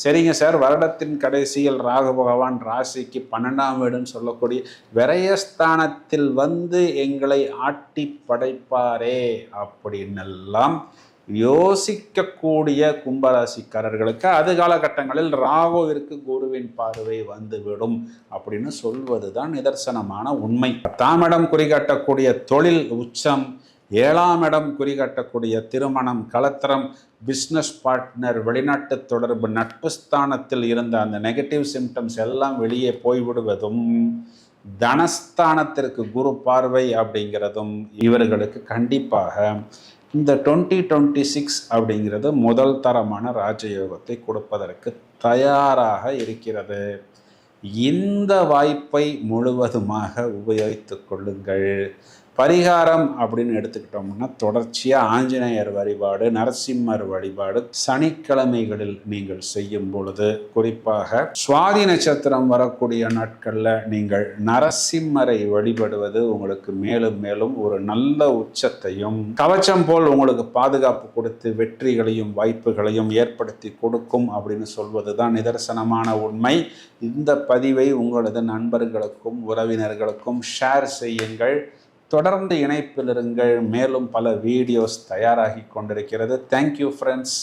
சரிங்க சார், வருடத்தின் கடைசியில் ராகு பகவான் ராசிக்கு 12ஆம் வீடுன்னு சொல்லக்கூடிய விரயஸ்தானத்தில் வந்து எங்களை ஆட்டி படைப்பாரே அப்படின்னெல்லாம் யோசிக்கக்கூடிய கும்பராசிக்காரர்களுக்கு அது காலகட்டங்களில் ராகுவிற்கு குருவின் பார்வை வந்துவிடும் அப்படின்னு சொல்வது தான் நிதர்சனமான உண்மை. 10ஆம் இடம் குறிகாட்டக்கூடிய தொழில் உச்சம், 7ஆம் இடம் குறிகாட்டக்கூடிய திருமணம், கலத்திரம், பிஸ்னஸ் பார்ட்னர், வெளிநாட்டு தொடர்பு, நட்பு ஸ்தானத்தில் இருந்த அந்த நெகட்டிவ் சிம்டம்ஸ் எல்லாம் வெளியே போய்விடுவதும், தனஸ்தானத்திற்கு குரு பார்வை அப்படிங்கிறதும் இவர்களுக்கு கண்டிப்பாக இந்த 2026 அப்படிங்கிறது முதல் தரமான ராஜயோகத்தை கொடுப்பதற்கு தயாராக இருக்கிறது. இந்த வாய்ப்பை முழுவதுமாக உபயோகித்துக் கொள்ளுங்கள். பரிகாரம் அப்படின்னு எடுத்துக்கிட்டோம்னா தொடர்ச்சியாக ஆஞ்சநேயர் வழிபாடு, நரசிம்மர் வழிபாடு சனிக்கிழமைகளில் நீங்கள் செய்யும் பொழுது, குறிப்பாக சுவாதி நட்சத்திரம் வரக்கூடிய நாட்களில் நீங்கள் நரசிம்மரை வழிபடுவது உங்களுக்கு மேலும் மேலும் ஒரு நல்ல உச்சத்தையும் கவச்சம் போல் உங்களுக்கு பாதுகாப்பு கொடுத்து வெற்றிகளையும் வாய்ப்புகளையும் ஏற்படுத்தி கொடுக்கும் அப்படின்னு சொல்வது தான் நிதர்சனமான உண்மை. இந்த பதிவை உங்களது நண்பர்களுக்கும் உறவினர்களுக்கும் ஷேர் செய்யுங்கள். தொடர்ந்து இணைப்பில் இருங்கள். மேலும் பல வீடியோஸ் தயாராகி கொண்டிருக்கிறது. Thank you friends.